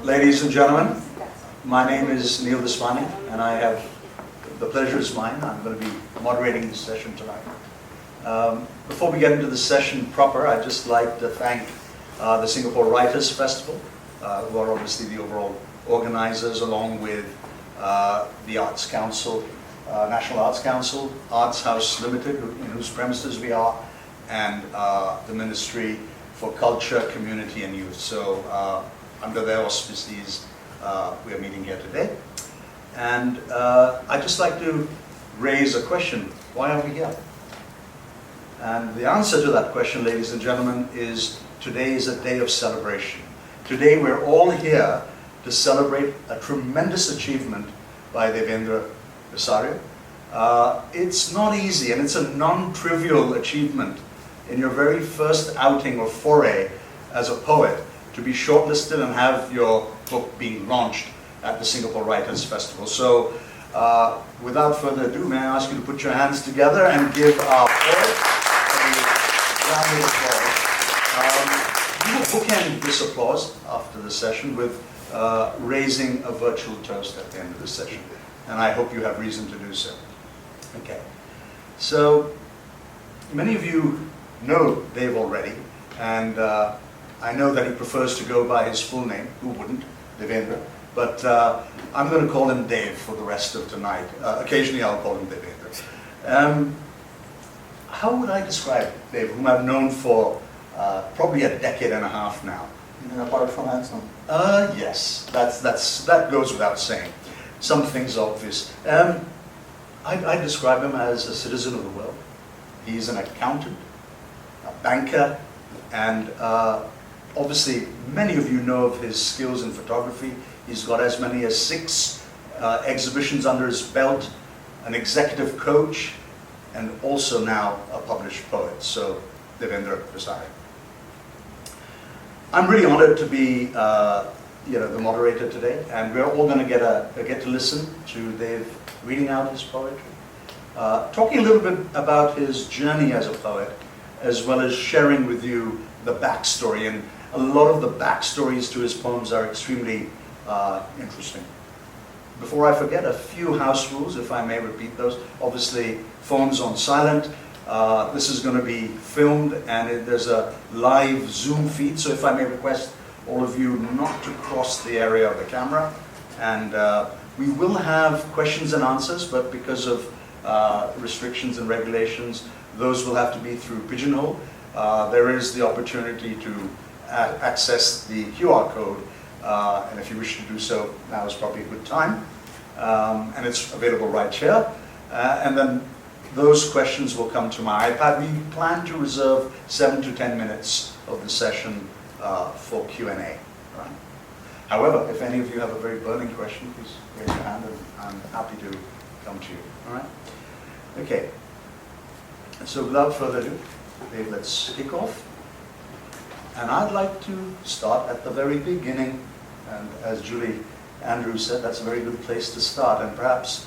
Ladies and gentlemen, my name is Neil Daswani, and I have the pleasure is mine. I'm going to be moderating this session tonight. Before we get into the session proper, I'd just like to thank the Singapore Writers Festival, who are obviously the overall organizers, along with the Arts Council, National Arts Council, Arts House Limited, in whose premises we are, and the Ministry for Culture, Community and Youth. So under their auspices, we are meeting here today. And I'd just like to raise a question. Why are we here? And the answer to that question, ladies and gentlemen, is today is a day of celebration. Today we're all here to celebrate a tremendous achievement by Devendra Bisaria. It's not easy, and it's a non-trivial achievement in your very first outing or foray as a poet to be shortlisted and have your book being launched at the Singapore Writers Festival. So without further ado, may I ask you to put your hands together and give our poet a round of applause. We will bookend this applause after the session with raising a virtual toast at the end of the session. And I hope you have reason to do so. Okay. So many of you know Dave already, and I know that he prefers to go by his full name. Who wouldn't? Devendra. But I'm going to call him Dave for the rest of tonight. Occasionally I'll call him Devendra. How would I describe Dave, whom I've known for probably a decade and a half now? And apart from handsome? Yes, that goes without saying. Some things are obvious. I describe him as a citizen of the world. He's an accountant, a banker, and obviously many of you know of his skills in photography. He's got as many as 6 exhibitions under his belt, an executive coach, and also now a published poet. So, Devendra Bisaria. I'm really honored to be the moderator today, and we're all going to get to listen to Dave reading out his poetry, talking a little bit about his journey as a poet, as well as sharing with you the backstory. And a lot of the backstories to his poems are extremely interesting. Before I forget, a few house rules, if I may repeat those. Obviously, phones on silent. This is going to be filmed, and there's a live Zoom feed, so if I may request all of you not to cross the area of the camera. And we will have questions and answers, but because of restrictions and regulations, those will have to be through Pigeonhole. There is the opportunity to access the QR code, and if you wish to do so, now is probably a good time. And it's available right here. And then those questions will come to my iPad. We plan to reserve 7 to 10 minutes of the session for Q&A. Right? However, if any of you have a very burning question, please raise your hand, and I'm happy to come to you. All right? Okay. So without further ado, Dave, let's kick off. And I'd like to start at the very beginning. And as Julie Andrews said, that's a very good place to start. And perhaps,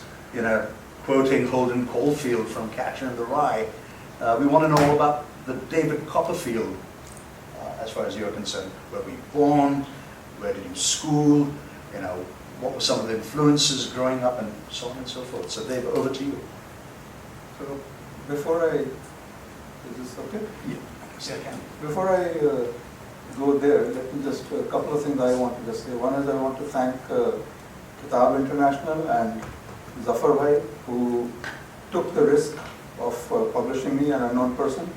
quoting Holden Caulfield from Catcher in the Rye, we want to know all about the David Copperfield, as far as you're concerned. Where were you born? Where did you school? What were some of the influences growing up, and so on and so forth. So Dave, over to you. So before is this okay? Yeah, yes, I can. Before I go there, let me just, a couple of things I want to just say. One is I want to thank Kitab International and Zafar Bhai, who took the risk of publishing me, an unknown person.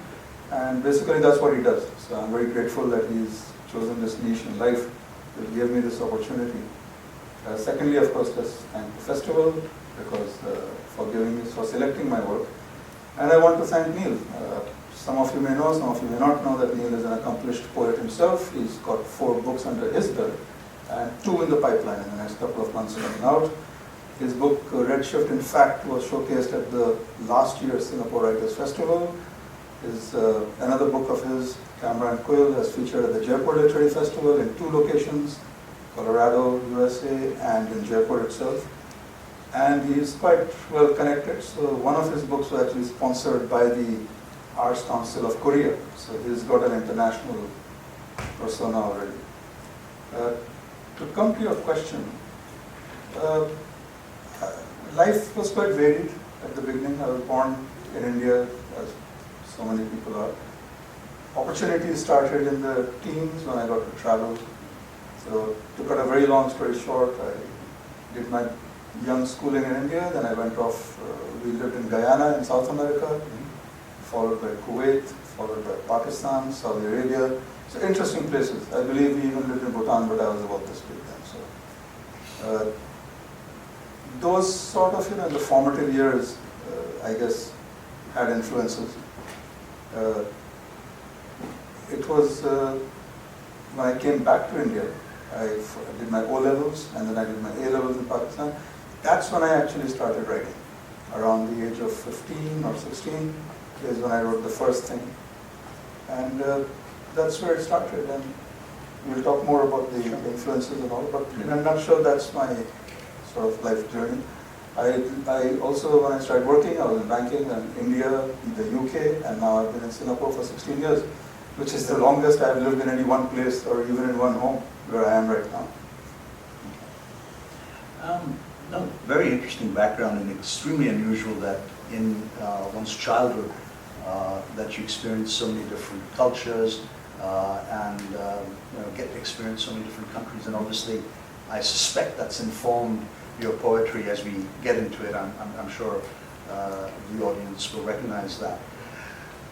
And basically that's what he does. So I'm very grateful that he's chosen this niche in life that gave me this opportunity. Secondly, of course, let's thank the festival because for selecting my work. And I want to thank Neil. Some of you may know, some of you may not know that Neil is an accomplished poet himself. He's got 4 books under his belt and 2 in the pipeline in the next couple of months coming out. His book, Redshift, in fact, was showcased at the last year's Singapore Writers Festival. Another book of his, Camera and Quill, has featured at the Jaipur Literary Festival in 2 locations, Colorado, USA, and in Jaipur itself. And he is quite well connected. So one of his books was actually sponsored by the Arts Council of Korea. So he's got an international persona already. to come to your question, uh, life was quite varied at the beginning. I was born in India, as so many people are. Opportunities started in the teens when I got to travel. So to cut a very long story short, I did my young schooling in India, then I went off, we lived in Guyana in South America, followed by Kuwait, followed by Pakistan, Saudi Arabia. So interesting places. I believe we even lived in Bhutan, but I was about this big then. So those sort of, the formative years, I guess, had influences. It was when I came back to India, I did my O-levels and then I did my A-levels in Pakistan. That's when I actually started writing. Around the age of 15 or 16 is when I wrote the first thing. And that's where it started. And we'll talk more about the influences and all, but in a nutshell, that's my sort of life journey. I also, when I started working, I was in banking in India, in the UK, and now I've been in Singapore for 16 years, which is the longest I've lived in any one place or even in one home where I am right now. No, very interesting background and extremely unusual that in one's childhood that you experience so many different cultures and get to experience so many different countries, and obviously I suspect that's informed your poetry as we get into it. I'm sure the audience will recognize that.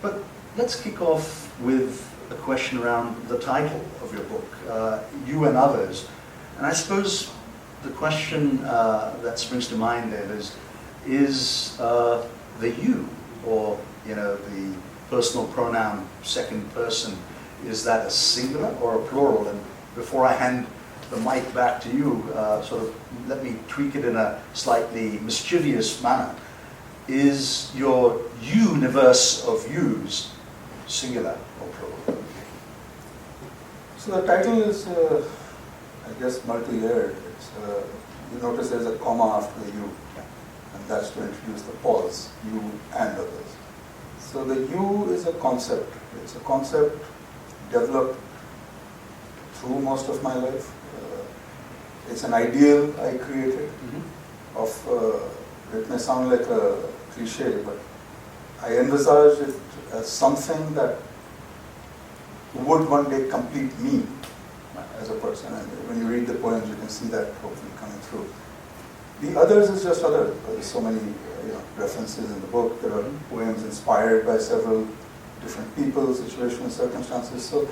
But let's kick off with a question around the title of your book, You and Others. And I suppose the question that springs to mind there is the you, or the personal pronoun second person, is that a singular or a plural? And before I hand the mic back to you, sort of let me tweak it in a slightly mischievous manner. Is your universe of yous singular or plural? So the title is, I guess, multi-layered. You notice there's a comma after the you, and that's to introduce the pause, you and others. So the you is a concept. It's a concept developed through most of my life. It's an ideal I created of, it may sound like a cliche, but I envisaged it as something that would one day complete me as a person. And when you read the poems, you can see that hopefully coming through. The others is just others. There's so many references in the book. There are poems inspired by several different people, situations, circumstances. So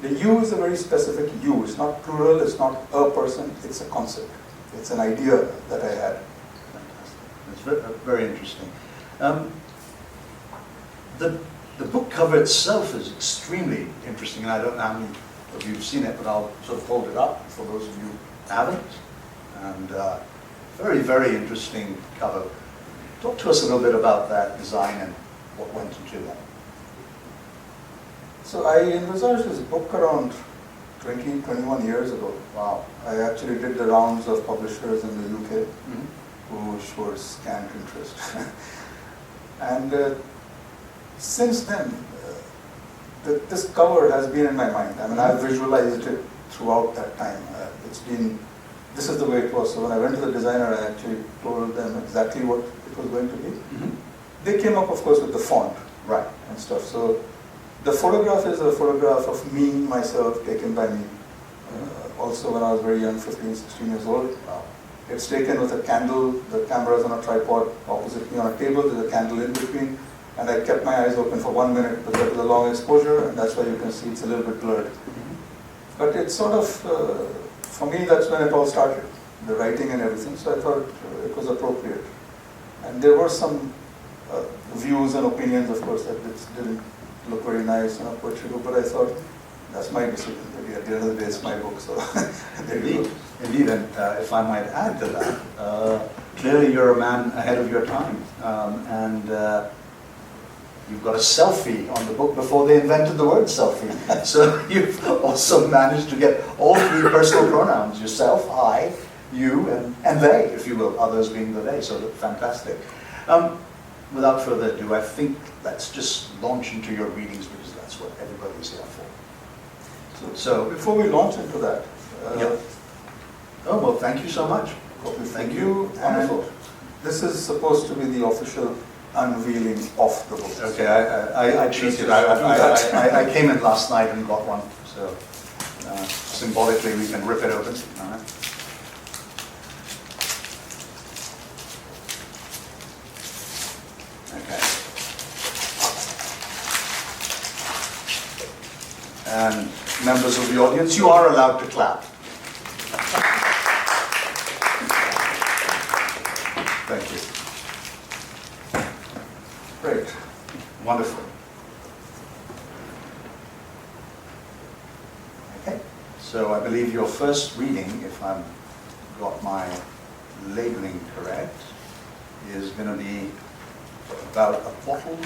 the you is a very specific you. It's not plural, it's not a person, it's a concept. It's an idea that I had. Fantastic. That's very interesting. The book cover itself is extremely interesting, and I don't know how many of you have seen it, but I'll sort of hold it up for those of you who haven't. And very, very interesting cover. Talk to us a little bit about that design and what went into that. So I envisaged this book around 20, 21 years ago. Wow. I actually did the rounds of publishers in the UK who showed scant interest. And since then, this cover has been in my mind. I mean, I've visualized it throughout that time. This is the way it was. So when I went to the designer, I actually told them exactly what it was going to be. They came up, of course, with the font, right, and stuff. So the photograph is a photograph of me, myself, taken by me. Also when I was very young, 15, 16 years old. Wow. It's taken with a candle. The camera is on a tripod opposite me on a table. There's a candle in between. And I kept my eyes open for 1 minute because that was a long exposure, and that's why you can see it's a little bit blurred. But it's sort of, for me, that's when it all started, the writing and everything. So I thought it was appropriate. And there were some views and opinions, of course, that this didn't look very nice in a poetry book, but I thought that's my decision. Maybe at the end of the day, it's my book. So there you go. Indeed, and if I might add to that, clearly you're a man ahead of your time, and you've got a selfie on the book before they invented the word selfie. So you've also managed to get all three personal pronouns, yourself, I, you, and they, if you will, others being the they, so fantastic. Without further ado, I think let's just launch into your readings because that's what everybody's here for. So before we launch into that, Oh, well, thank you so much. Thank you. Wonderful. And this is supposed to be the official unveiling of the book. Okay, I cheated. I came in last night and got one, so symbolically we can rip it open. All right. Okay. And members of the audience, you are allowed to clap. Thank you. Great. Wonderful. Okay, so I believe your first reading, if I've got my labeling correct, is going to be about a bottle,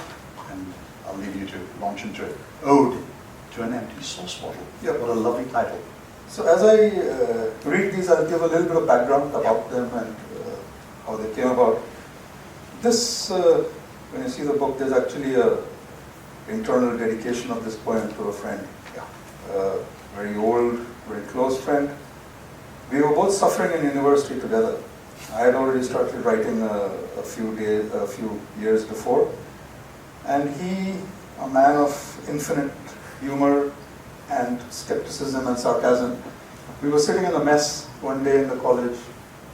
and I'll leave you to launch into it. Ode to an Empty Sauce Bottle. Yeah. What a lovely title. So as I read these, I'll give a little bit of background about them and how they came about. This, when you see the book, there's actually a internal dedication of this poem to a friend. Yeah. Very old, very close friend. We were both suffering in university together. I had already started writing a few years before. And he, a man of infinite humor and skepticism and sarcasm, we were sitting in a mess one day in the college.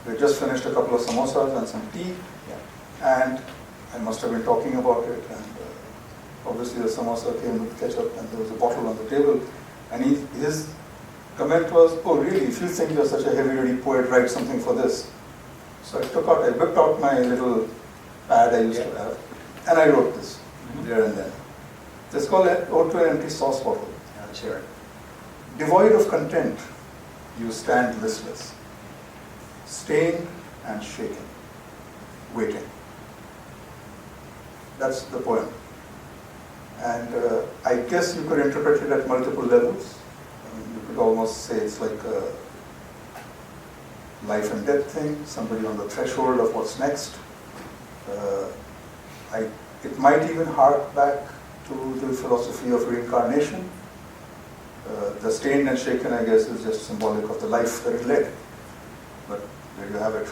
We had just finished a couple of samosas and some tea. Yeah. And I must have been talking about it. And obviously the samosa came with ketchup and there was a bottle on the table. And his comment was, "Oh really, if you think you're such a heavy-duty poet, write something for this." So I whipped out my little pad I used to have, and I wrote this there and then. It's called Ode to an Empty Sauce Bottle. Yeah, let's hear it. Devoid of content, you stand listless, stained and shaken, waiting. That's the poem. And I guess you could interpret it at multiple levels. I mean, you could almost say it's like a life and death thing, somebody on the threshold of what's next. It might even hark back to the philosophy of reincarnation. The stained and shaken, I guess, is just symbolic of the life that it led. But there you have it.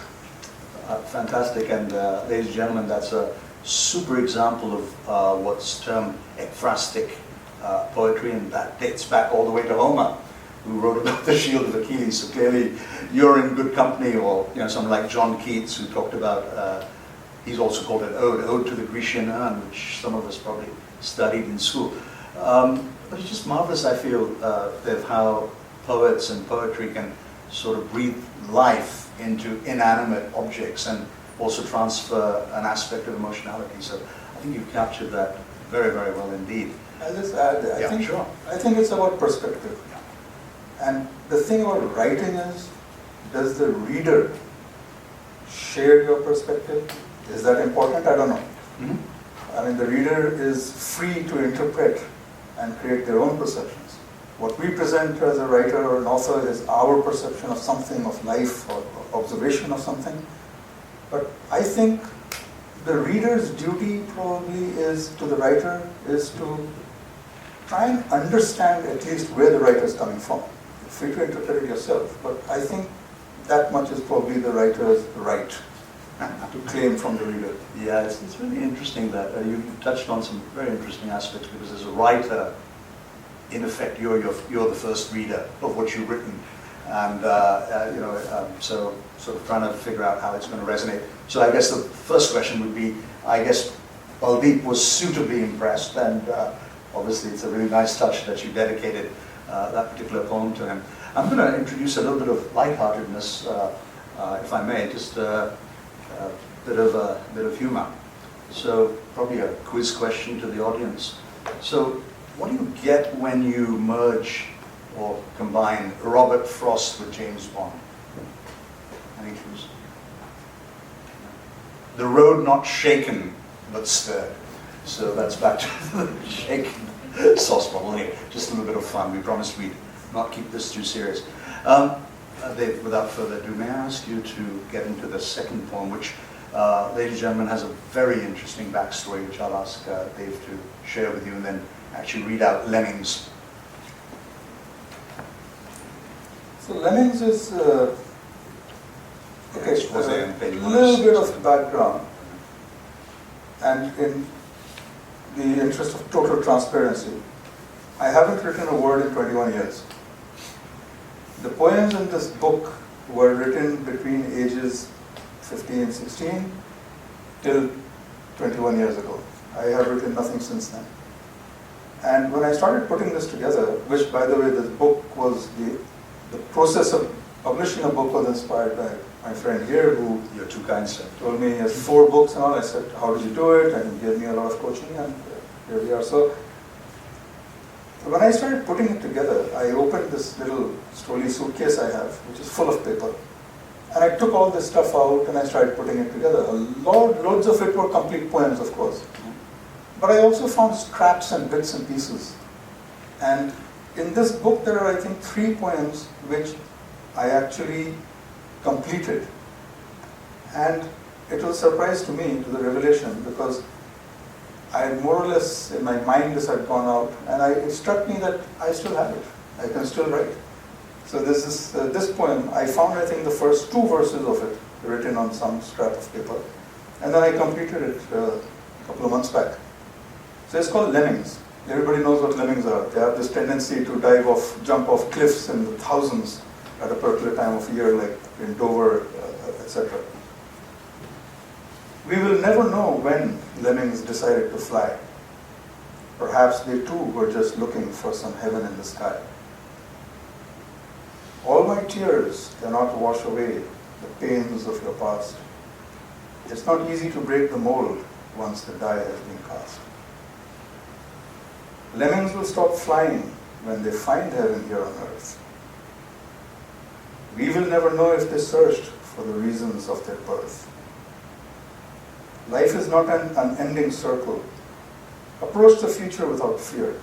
Fantastic, and ladies and gentlemen, that's a super example of what's termed ekphrastic poetry, and that dates back all the way to Homer, who wrote about the shield of Achilles. So clearly, you're in good company, or someone like John Keats, who talked about. He's also called an ode to the Grecian urn, which some of us probably studied in school. But it's just marvelous, I feel, Dev, how poets and poetry can sort of breathe life into inanimate objects and also transfer an aspect of emotionality. So I think you've captured that very, very well indeed. I'll just add, I think it's about perspective. And the thing about writing is, does the reader share your perspective? Is that important? I don't know. Mm-hmm. I mean, the reader is free to interpret and create their own perceptions. What we present as a writer or an author is our perception of something, of life, or observation of something. But I think the reader's duty probably is to the writer is to try and understand at least where the writer is coming from. You're free to interpret it yourself, but I think that much is probably the writer's right to claim from the reader. Yeah, it's really interesting that you touched on some very interesting aspects, because as a writer, in effect, you're the first reader of what you've written, and so sort of trying to figure out how it's going to resonate. So I guess the first question would be, I guess Baldeep was suitably impressed, and obviously it's a really nice touch that you dedicated that particular poem to him. I'm going to introduce a little bit of lightheartedness, if I may, just a bit of humor. So probably a quiz question to the audience. So what do you get when you merge or combine Robert Frost with James Bond? Any clues? The road not shaken but stirred. So that's back to the shaken sauce bottle. Anyway, just a little bit of fun. We promised we'd not keep this too serious. Dave, without further ado, may I ask you to get into the second poem, which, ladies and gentlemen, has a very interesting backstory, which I'll ask Dave to share with you, and then actually read out Lemmings. So Lemmings is Okay, expose and a paint little bit numbers. of background, and in the interest of total transparency, I haven't written a word in 21 years. The poems in this book were written between ages 15 and 16 till 21 years ago. I have written nothing since then. And when I started putting this together, which by the way, this book was the process of publishing a book was inspired by my friend here who You're too kind, sir. told me he has 4 books and all. I said, how did you do it? And he gave me a lot of coaching, and here we are. So when I started putting it together, I opened this little Stoli suitcase I have, which is full of paper. And I took all this stuff out and I started putting it together. Loads of it were complete poems, of course. But I also found scraps and bits and pieces. And in this book, there are, I think, 3 poems which I actually completed. And it was a surprise to me, to the revelation, because I had more or less, in my mind, this had gone out, and it struck me that I still have it. I can still write. So this poem, I found, I think, the first 2 verses of it written on some scrap of paper. And then I completed it a couple of months back. So it's called Lemmings. Everybody knows what lemmings are. They have this tendency to jump off cliffs in the thousands at a particular time of year, like in Dover, etc. We will never know when lemmings decided to fly. Perhaps they too were just looking for some heaven in the sky. All my tears cannot wash away the pains of your past. It's not easy to break the mold once the die has been cast. Lemmings will stop flying when they find heaven here on earth. We will never know if they searched for the reasons of their birth. Life is not an unending circle. Approach the future without fear.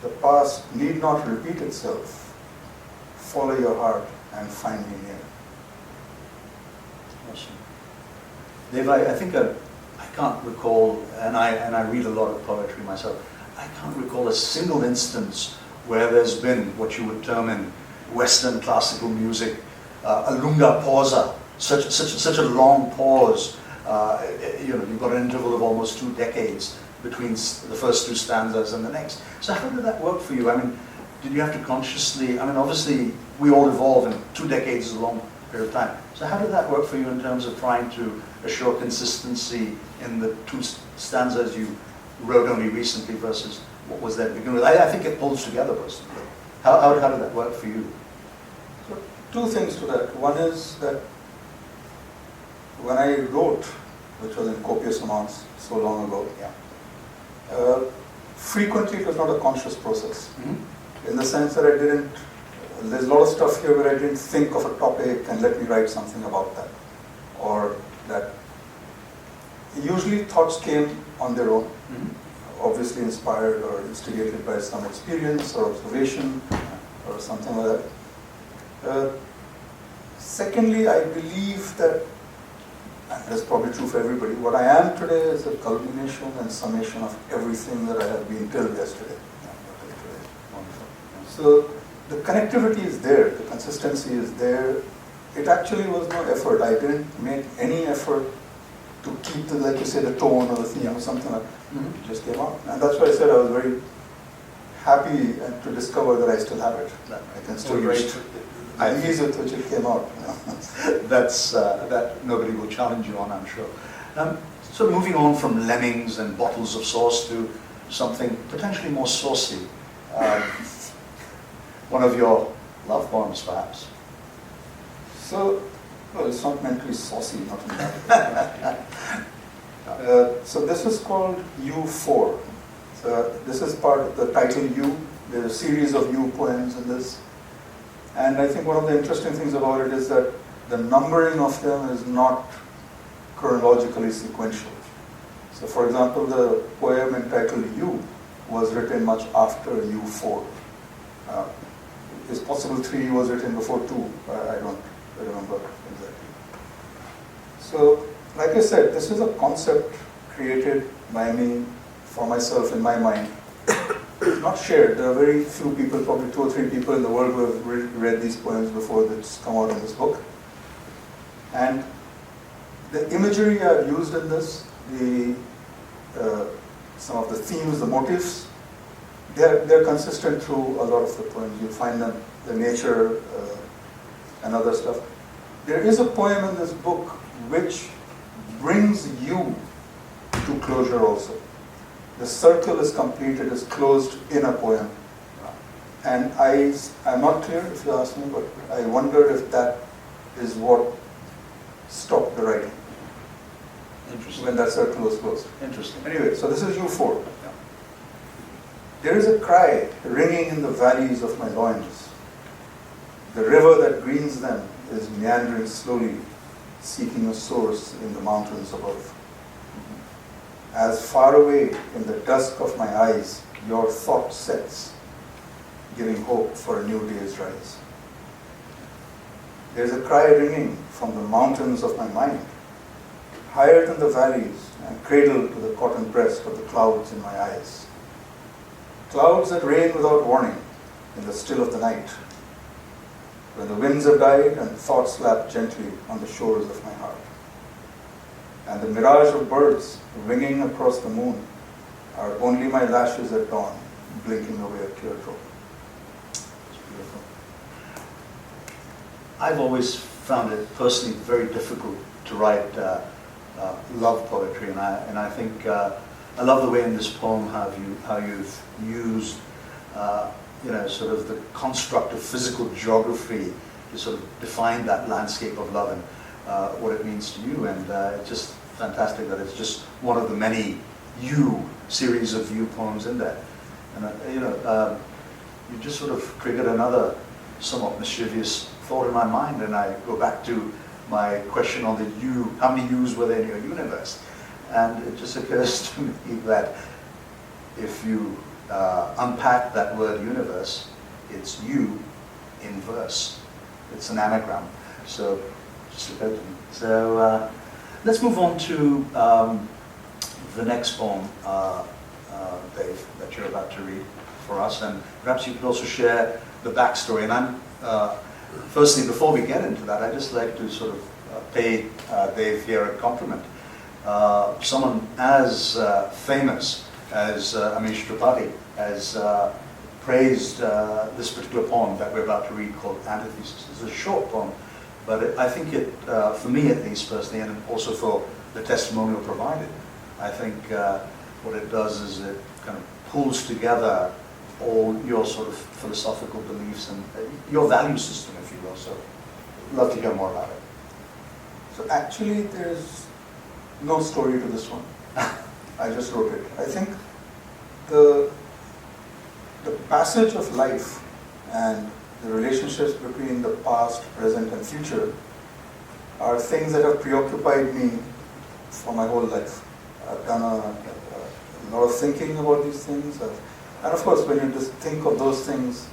The past need not repeat itself. Follow your heart and find me near. Awesome. Dave, I think I can't recall, and I read a lot of poetry myself, I can't recall a single instance where there's been what you would term in Western classical music, a lunga pausa, such a long pause. You've got an interval of almost 2 decades between the first 2 stanzas and the next. So how did that work for you? I mean, did you have to consciously, obviously we all evolve, and 2 decades is a long period of time. So how did that work for you in terms of trying to assure consistency in the 2 stanzas you wrote only recently versus what was there to begin with? I think it pulls together personally. How did that work for you? So 2 things to that. One is that when I wrote, which was in copious amounts so long ago, frequently it was not a conscious process. Mm-hmm. In the sense that there's a lot of stuff here where I didn't think of a topic and let me write something about that. Or that usually thoughts came on their own, obviously inspired or instigated by some experience or observation or something like that. Secondly, I believe that, and that's probably true for everybody, what I am today is a culmination and summation of everything that I have been till yesterday. So the connectivity is there, the consistency is there. It actually was no effort. I didn't make any effort to keep the, like you say, the tone or the theme or something like that. It just came out. And that's why I said I was very happy to discover that I still have it. I can still write the ease with which it came out. That nobody will challenge you on, I'm sure. So moving on from lemmings and bottles of sauce to something potentially more saucy. One of your love poems, perhaps. So, well, it's not meant to be saucy, not in that. So this is called U4. So this is part of the title U. There's a series of U poems in this. And I think one of the interesting things about it is that the numbering of them is not chronologically sequential. So for example, the poem entitled U was written much after U4. It's possible 3 was written before 2. I don't remember exactly. So, like I said, this is a concept created by me, for myself, in my mind. Not shared. There are very few people, probably 2 or 3 people in the world who have read these poems before that's come out in this book. And the imagery I've used in this, some of the themes, the motifs, they're consistent through a lot of the poems. You'll find them, the nature and other stuff. There is a poem in this book which brings you to closure also. The circle is complete, it is closed in a poem. And I'm not clear if you ask me, but I wonder if that is what stopped the writing. Interesting. When that circle was closed. Interesting. Anyway, so this is U4. Yeah. There is a cry ringing in the valleys of my loins. The river that greens them is meandering slowly, seeking a source in the mountains above. As far away in the dusk of my eyes, your thought sets, giving hope for a new day's rise. There is a cry ringing from the mountains of my mind, higher than the valleys and cradled to the cotton breast of the clouds in my eyes. Clouds that rain without warning in the still of the night, when the winds have died and thoughts lap gently on the shores of my heart. And the mirage of birds winging across the moon are only my lashes at dawn, blinking away a teardrop. It's beautiful. I've always found it personally very difficult to write love poetry, and I think I love the way in this poem how you've used sort of the construct of physical geography to sort of define that landscape of love and what it means to you, and it's just fantastic that it's just one of the many series of you poems in there, and you just sort of triggered another somewhat mischievous thought in my mind, and I go back to my question on the you, how many yous were there in your universe? And it just occurs to me that if you unpack that word universe, it's you in verse. It's an anagram. So just occurred to me. So let's move on to the next poem, Dave, that you're about to read for us, and perhaps you could also share the backstory. And firstly, before we get into that, I'd just like to sort of pay Dave here a compliment. Someone as famous as Amish Tripathi has praised this particular poem that we're about to read called Antithesis. It's a short poem, but I think it, for me at least personally, and also for the testimonial provided, I think what it does is it kind of pulls together all your sort of philosophical beliefs and your value system, if you will. So I'd love to hear more about it. So actually there's no story to this one. I just wrote it. I think the passage of life and the relationships between the past, present and future are things that have preoccupied me for my whole life. I've done a lot of thinking about these things. And of course, when you just think of those things,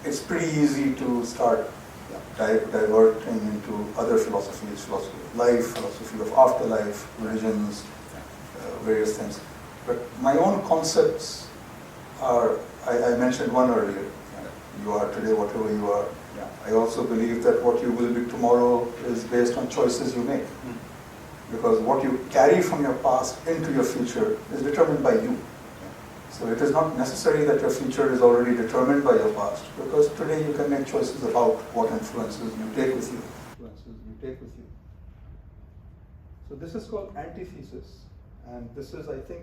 it's pretty easy to start diverting into other philosophies, philosophy of life, philosophy of afterlife, religions, various things. But my own concepts are, I mentioned one earlier, you are today whatever you are. Yeah. I also believe that what you will be tomorrow is based on choices you make. Because what you carry from your past into your future is determined by you. So it is not necessary that your future is already determined by your past, because today you can make choices about what influences you take with you. So this is called Antithesis, and this is, I think,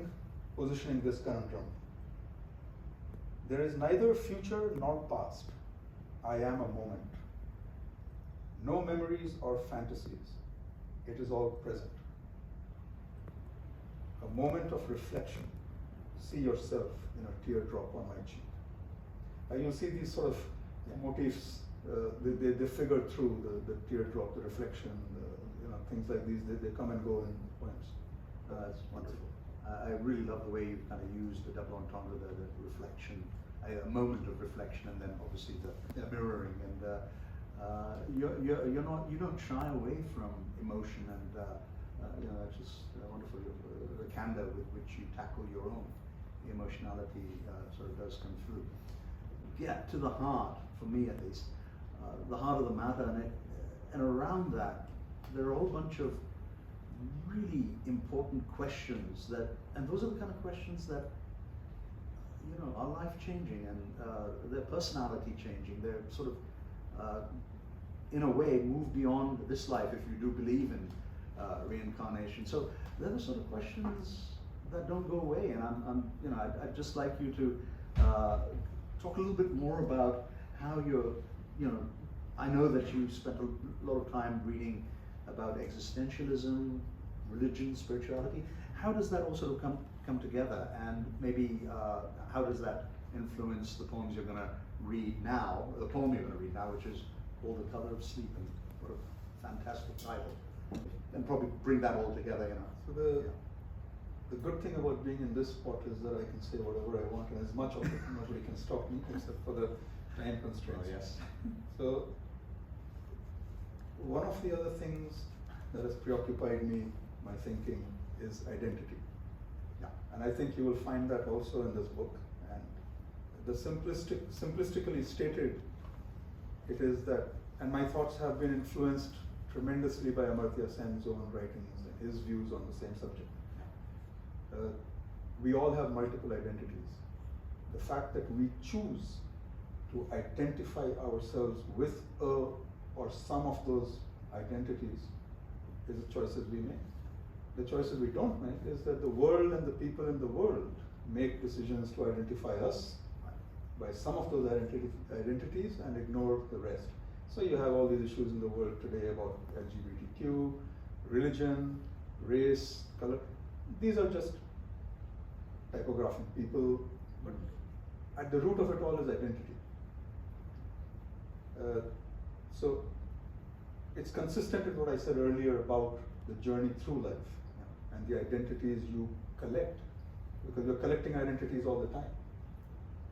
positioning this conundrum. There is neither future nor past. I am a moment. No memories or fantasies. It is all present. A moment of reflection. See yourself in a teardrop on my cheek. You'll see these sort of motifs, they figure through the teardrop, the reflection, things like these, they come and go in poems. That's wonderful. I really love the way you kind of use the double entendre, the reflection, a moment of reflection, and then obviously the mirroring. And you don't shy away from emotion, and it's just wonderful. The candor with which you tackle your own emotionality sort of does come through. Yeah, to the heart, for me at least, the heart of the matter, and and around that, there are a whole bunch of really important questions and those are the kind of questions that, are life changing and their personality changing. They're sort of, in a way, move beyond this life if you do believe in reincarnation. So they're the sort of questions that don't go away. And I'd just like you to talk a little bit more about how I know that you spent a lot of time reading about existentialism, religion, spirituality. How does that also come together, and maybe how does that influence the poems you're going to read now, the poem you're going to read now, which is called The Color of Sleep, and what a fantastic title, and probably bring that all together, So the good thing about being in this spot is that I can say whatever I want, and as much of it, nobody can stop me except for the time constraints. Oh, yes. So one of the other things that has preoccupied me, my thinking, is identity. Yeah. And I think you will find that also in this book. And the simplistically stated, it is that, and my thoughts have been influenced tremendously by Amartya Sen's own writings and his views on the same subject. We all have multiple identities. The fact that we choose to identify ourselves with a or some of those identities is the choices we make. The choices we don't make is that the world and the people in the world make decisions to identify us by some of those identities and ignore the rest. So you have all these issues in the world today about LGBTQ, religion, race, color. These are just typographing people, but at the root of it all is identity. So it's consistent with what I said earlier about the journey through life and the identities you collect, because you're collecting identities all the time.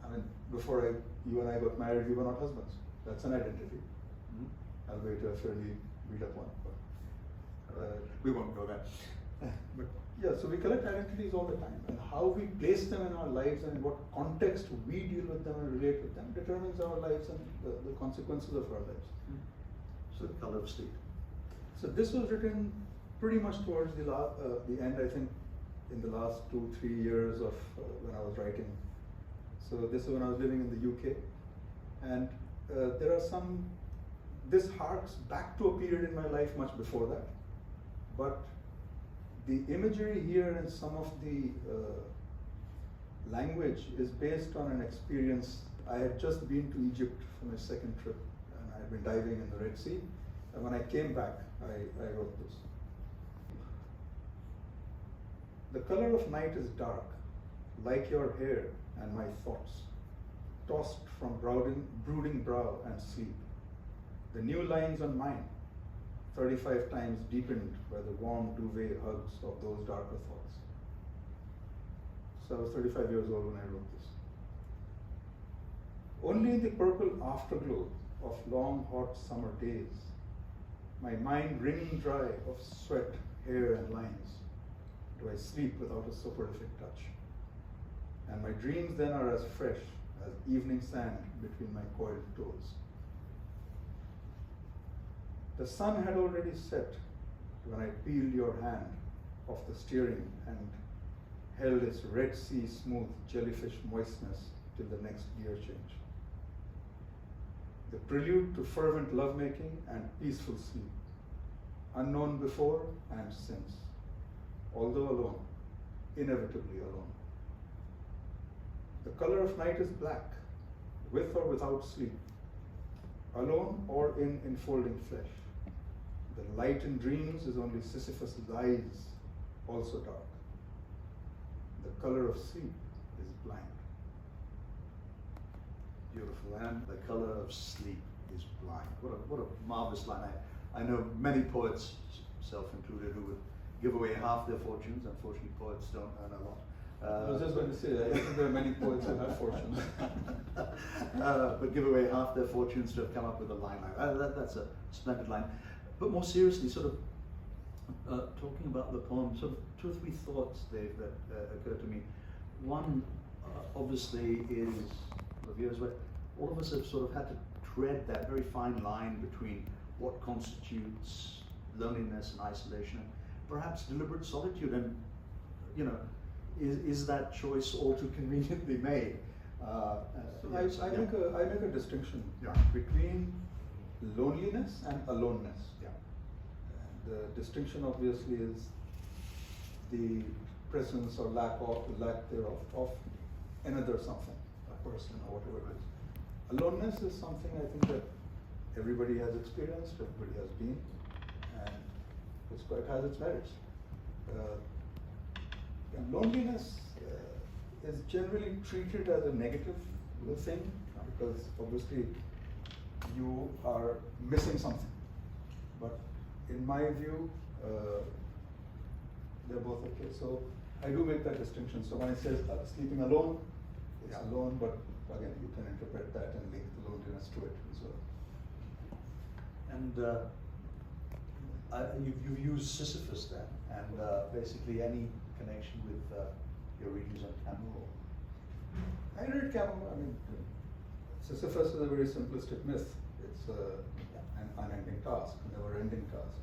I mean, before you and I got married, we were not husbands. That's an identity. Mm-hmm. Albeit a fairly beat up one. But, we won't go there. But yeah, so we collect identities all the time, and how we place them in our lives and in what context we deal with them and relate with them determines our lives and the consequences of our lives. So The Color of Sleep. So this was written pretty much towards the end, I think, in the last 2-3 years of when I was writing. So this is when I was living in the UK, and there are this harks back to a period in my life much before that, but the imagery here and some of the language is based on an experience. I had just been to Egypt for my second trip, and I had been diving in the Red Sea, and when I came back, I wrote this. The color of night is dark, like your hair and my thoughts, tossed from brooding brow and sleep. The new lines on mine, 35 times deepened by the warm duvet hugs of those darker thoughts. So I was 35 years old when I wrote this. Only in the purple afterglow of long hot summer days, my mind wringing dry of sweat, hair and lines, do I sleep without a soporific touch. And my dreams then are as fresh as evening sand between my coiled toes. The sun had already set when I peeled your hand off the steering and held its Red Sea smooth jellyfish moistness till the next gear change. The prelude to fervent lovemaking and peaceful sleep, unknown before and since, although alone, inevitably alone. The color of night is black, with or without sleep, alone or in enfolding flesh. The light in dreams is only Sisyphus' eyes, also dark. The color of sleep is blind. Beautiful. And the color of sleep is blind. What a marvelous line. I know many poets, self included, who would give away half their fortunes. Unfortunately, poets don't earn a lot. I was just going to say, I think there are many poets who have fortunes. But give away half their fortunes to have come up with a line like that. That's a splendid line. But more seriously, sort of talking about the poem, sort of 2 or 3 thoughts, Dave, that occur to me. One, obviously, is the viewers, where all of us have sort of had to tread that very fine line between what constitutes loneliness and isolation, and perhaps deliberate solitude, and is that choice all too conveniently made? So Yes, I make a distinction Yeah. between loneliness and aloneness. Yeah. The distinction obviously is the presence or lack thereof of another something, a person or whatever it is. Aloneness is something I think that everybody has experienced, everybody has been, and it has its merits. And loneliness is generally treated as a negative thing because obviously you are missing something. But in my view, they're both okay. So I do make that distinction. So when it says sleeping alone, it's Yeah. alone, but again, you can interpret that and link the loneliness to it as well. And you've used Sisyphus then, and basically any connection with your readings on Camus? I read Camus. I mean, Sisyphus is a very simplistic myth. It's an unending task, a never-ending task.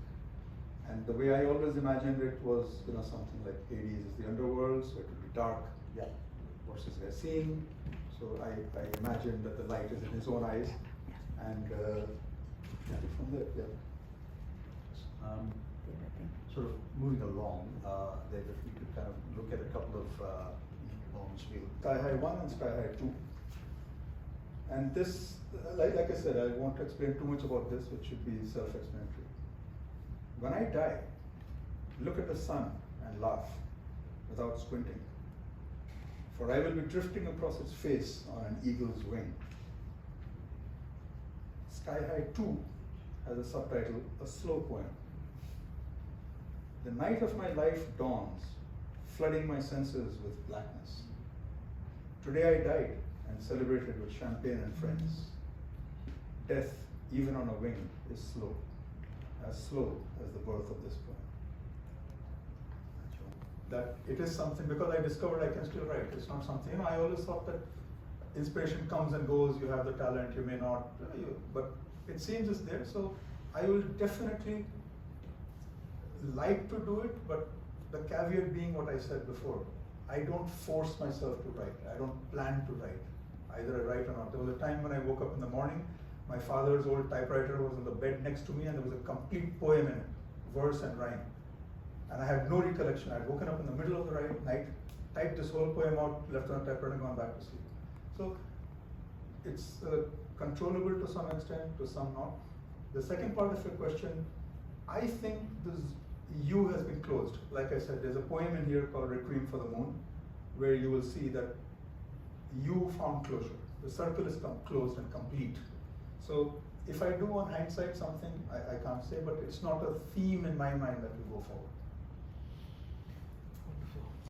And the way I always imagined it was, something like Hades is the underworld, so it would be dark. Yeah. Versus their seeing. So I imagined that the light is in his own eyes, and from there, yeah. Sort of moving along, David, if we could kind of look at a couple of poems. Sky High 1 and Sky High 2. And this, like I said, I won't explain too much about this, which should be self-explanatory. When I die, look at the sun and laugh without squinting. For I will be drifting across its face on an eagle's wing. Sky High 2 has a subtitle, A Slow Poem. The night of my life dawns, flooding my senses with blackness. Today I died and celebrated with champagne and friends. Death, even on a wing, is slow as the birth of this poem. That it is something, because I discovered I can still write. It's not something, I always thought that inspiration comes and goes, you have the talent, you may not, but it seems it's there. So I will definitely like to do it, but the caveat being what I said before, I don't force myself to write. I don't plan to write. Either I write or not. There was a time when I woke up in the morning, my father's old typewriter was on the bed next to me, and there was a complete poem in it, verse and rhyme. And I had no recollection. I had woken up in the middle of the night, typed this whole poem out, left on a typewriter and gone back to sleep. So it's controllable to some extent, to some not. The second part of your question, I think this U has been closed. Like I said, there's a poem in here called Requiem for the Moon, where you will see that U found closure. The circle is closed and complete. So if I do on hindsight something, I can't say, but it's not a theme in my mind that will go forward.